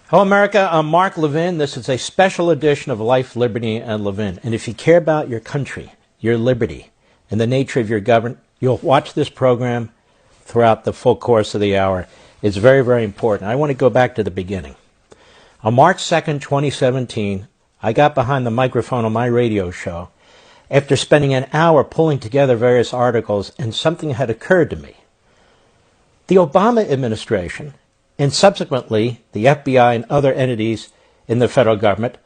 Hello, America. I'm Mark Levin. This is a special edition of Life, Liberty, and Levin. And if you care about your country, your liberty, and the nature of your government, you'll watch this program throughout the full course of the hour. It's very, very important. I want to go back to the beginning. On March 2nd, 2017, I got behind the microphone on my radio show after spending an hour pulling together various articles, and something had occurred to me. The Obama administration, and subsequently the FBI and other entities in the federal government,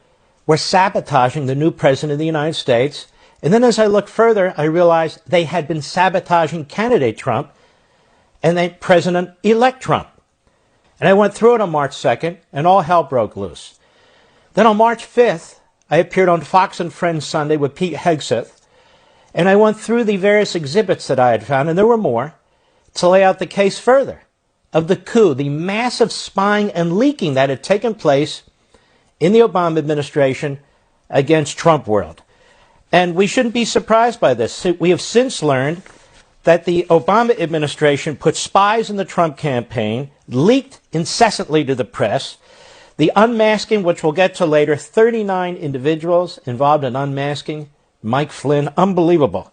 were sabotaging the new president of the United States. And then as I looked further, I realized they had been sabotaging candidate Trump and then President-elect Trump. And I went through it on March 2nd, and all hell broke loose. Then on March 5th, I appeared on Fox and Friends Sunday with Pete Hegseth, and I went through the various exhibits that I had found, and there were more, to lay out the case further of the coup, the massive spying and leaking that had taken place in the Obama administration against Trump world. And we shouldn't be surprised by this. We have since learned that the Obama administration put spies in the Trump campaign, leaked incessantly to the press. The unmasking, which we'll get to later, 39 individuals involved in unmasking. Mike Flynn, unbelievable.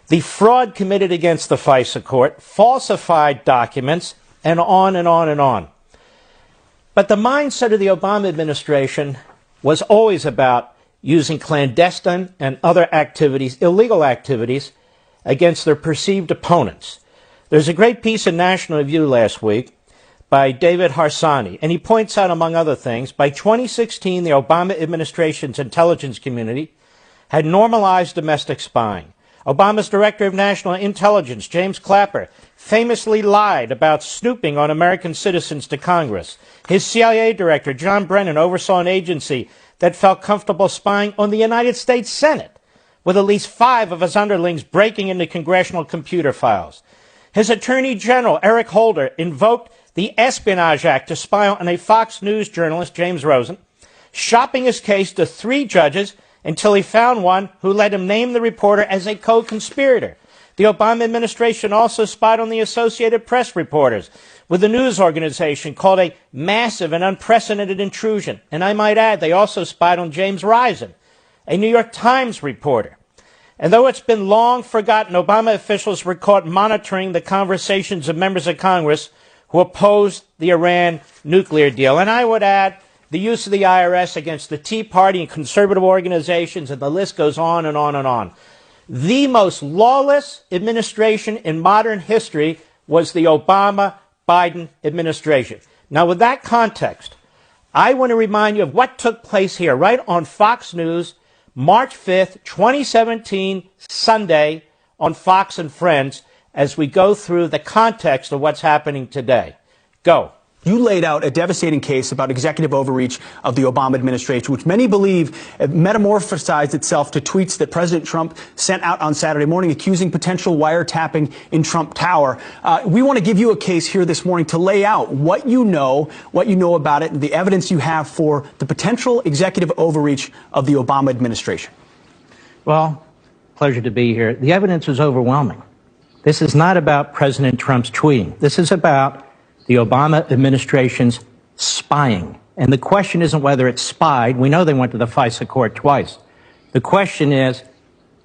The fraud committed against the FISA court, falsified documents, and on and on and on. But the mindset of the Obama administration was always about using clandestine and other activities, illegal activities, against their perceived opponents. There's a great piece in National Review last week by David Harsanyi, and he points out, among other things, by 2016, the Obama administration's intelligence community had normalized domestic spying. Obama's Director of National Intelligence, James Clapper, famously lied about snooping on American citizens to Congress. His CIA Director, John Brennan, oversaw an agency that felt comfortable spying on the United States Senate, with at least 5 of his underlings breaking into congressional computer files. His Attorney General, Eric Holder, invoked the Espionage Act to spy on a Fox News journalist, James Rosen, shopping his case to 3 judges until he found one who let him name the reporter as a co-conspirator. The Obama administration also spied on the Associated Press reporters with a news organization called a massive and unprecedented intrusion. And I might add, they also spied on James Risen, a New York Times reporter. And though it's been long forgotten, Obama officials were caught monitoring the conversations of members of Congress who opposed the Iran nuclear deal. And I would add, the use of the IRS against the Tea Party and conservative organizations, and the list goes on and on and on. The most lawless administration in modern history was the Obama-Biden administration. Now, with that context, I want to remind you of what took place here, right on Fox News, March 5th, 2017, Sunday, on Fox and Friends, as we go through the context of what's happening today. Go. You laid out a devastating case about executive overreach of the Obama administration, which many believe metamorphosized itself to tweets that President Trump sent out on Saturday morning accusing potential wiretapping in Trump Tower. We want to give you a case here this morning to lay out what you know about it, and the evidence you have for the potential executive overreach of the Obama administration. Well, pleasure to be here. The evidence is overwhelming. This is not about President Trump's tweeting. This is about the Obama administration's spying. And the question isn't whether it's spied. We know they went to the FISA court twice. The question is,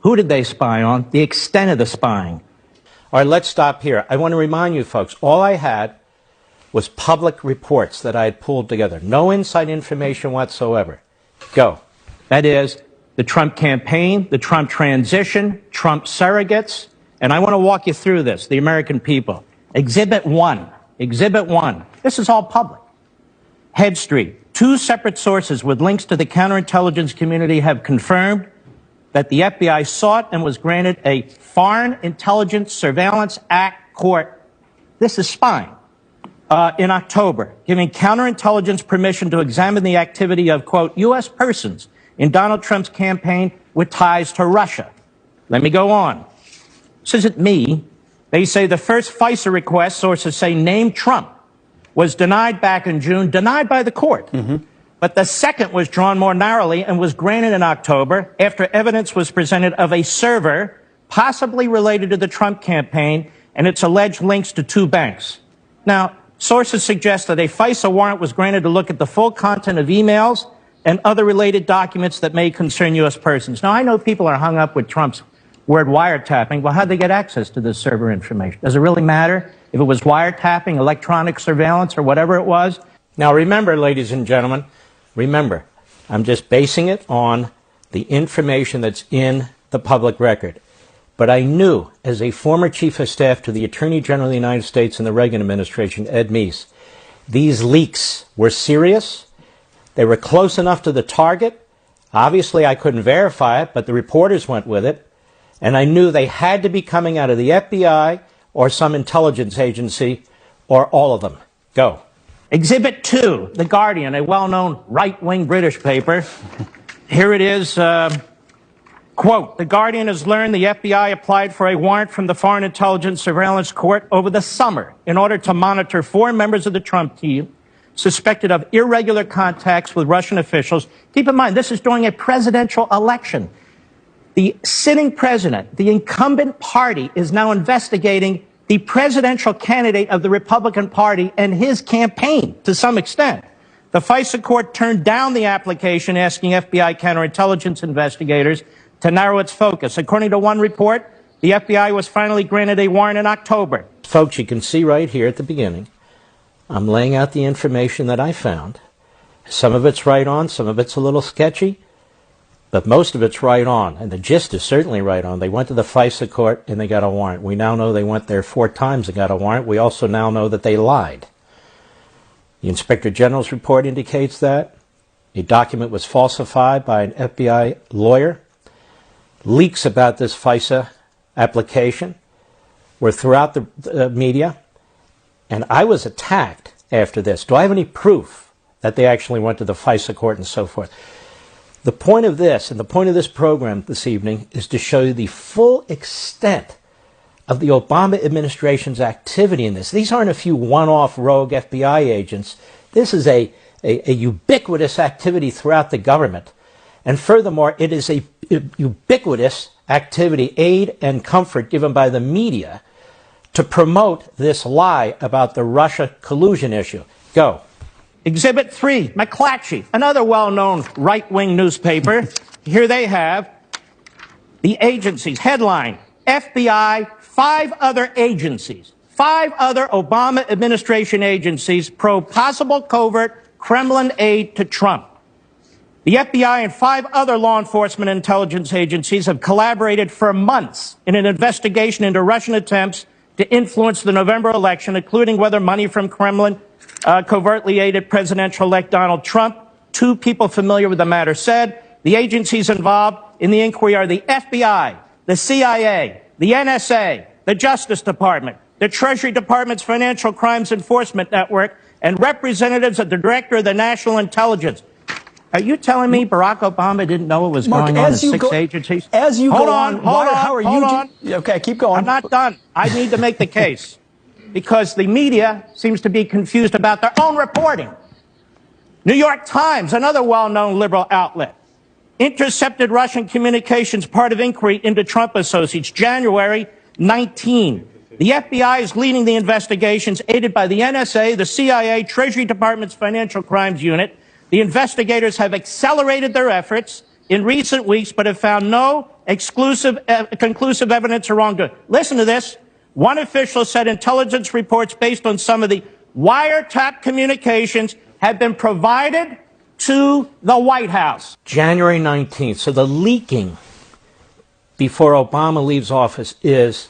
who did they spy on? The extent of the spying. All right, let's stop here. I want to remind you, folks, all I had was public reports that I had pulled together. No inside information whatsoever. Go. That is, the Trump campaign, the Trump transition, Trump surrogates. And I want to walk you through this, the American people. Exhibit 1. Exhibit 1. This is all public. Head Street. 2 separate sources with links to the counterintelligence community have confirmed that the FBI sought and was granted a Foreign Intelligence Surveillance Act court. This is spying. In October, giving counterintelligence permission to examine the activity of, quote, U.S. persons in Donald Trump's campaign with ties to Russia. Let me go on. This isn't me. They say the first FISA request, sources say, named Trump, was denied back in June, denied by the court. But the second was drawn more narrowly and was granted in October after evidence was presented of a server possibly related to the Trump campaign and its alleged links to 2 banks. Now, Sources suggest that a FISA warrant was granted to look at the full content of emails and other related documents that may concern U.S. persons. Now, I know people are hung up with Trump's word wiretapping. Well, how'd they get access to this server information? Does it really matter if it was wiretapping, electronic surveillance, or whatever it was? Now, remember, ladies and gentlemen, remember, I'm just basing it on the information that's in the public record. But I knew, as a former chief of staff to the Attorney General of the United States in the Reagan administration, Ed Meese, these leaks were serious. They were close enough to the target. Obviously, I couldn't verify it, but the reporters went with it. And I knew they had to be coming out of the FBI or some intelligence agency or all of them. Go. Exhibit 2, The Guardian, a well-known right-wing British paper. Here it is. Quote, The Guardian has learned the FBI applied for a warrant from the Foreign Intelligence Surveillance Court over the summer in order to monitor 4 members of the Trump team suspected of irregular contacts with Russian officials. Keep in mind, this is during a presidential election. The sitting president, the incumbent party, is now investigating the presidential candidate of the Republican Party and his campaign to some extent. The FISA court turned down the application asking FBI counterintelligence investigators to narrow its focus. According to one report, the FBI was finally granted a warrant in October. Folks, you can see right here at the beginning, I'm laying out the information that I found. Some of it's right on, some of it's a little sketchy, but most of it's right on, and the gist is certainly right on. They went to the FISA court and they got a warrant. We now know they went there 4 times and got a warrant. We also now know that they lied. The Inspector General's report indicates that. A document was falsified by an FBI lawyer. Leaks about this FISA application were throughout the media, and I was attacked after this. Do I have any proof that they actually went to the FISA court and so forth? The point of this, and the point of this program this evening, is to show you the full extent of the Obama administration's activity in this. These aren't a few one-off rogue FBI agents. This is a ubiquitous activity throughout the government. And furthermore, it is a ubiquitous activity, aid and comfort given by the media to promote this lie about the Russia collusion issue. Go. Exhibit 3, McClatchy, another well-known right-wing newspaper. Here they have the agencies. Headline, FBI, 5 other agencies, 5 other Obama administration agencies probe possible covert Kremlin aid to Trump. The FBI and 5 other law enforcement intelligence agencies have collaborated for months in an investigation into Russian attempts to influence the November election, including whether money from Kremlin covertly aided presidential-elect Donald Trump. 2 people familiar with the matter said the agencies involved in the inquiry are the FBI, the CIA, the NSA, the Justice Department, the Treasury Department's Financial Crimes Enforcement Network, and representatives of the Director of the National Intelligence. Are you telling me Barack Obama didn't know what was going on in 6 agencies? As you go on, how are you? Okay, keep going. I'm not done. I need to make the case because the media seems to be confused about their own reporting. New York Times, another well-known liberal outlet, intercepted Russian communications, part of inquiry into Trump associates, January 19. The FBI is leading the investigations, aided by the NSA, the CIA, Treasury Department's Financial Crimes Unit. The investigators have accelerated their efforts in recent weeks, but have found no conclusive evidence of wrongdoing. Listen to this. One official said intelligence reports based on some of the wiretap communications have been provided to the White House. January 19th. So the leaking before Obama leaves office is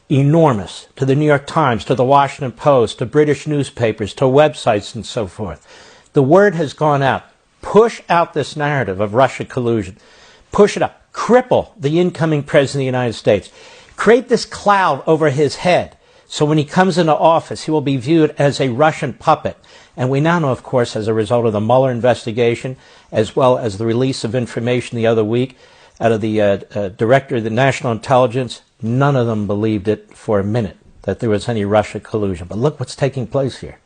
enormous, to the New York Times, to the Washington Post, to British newspapers, to websites and so forth. The word has gone out. Push out this narrative of Russia collusion. Push it up. Cripple the incoming president of the United States. Create this cloud over his head so when he comes into office, he will be viewed as a Russian puppet. And we now know, of course, as a result of the Mueller investigation, as well as the release of information the other week out of the Director of the National Intelligence, none of them believed it for a minute that there was any Russia collusion. But look what's taking place here.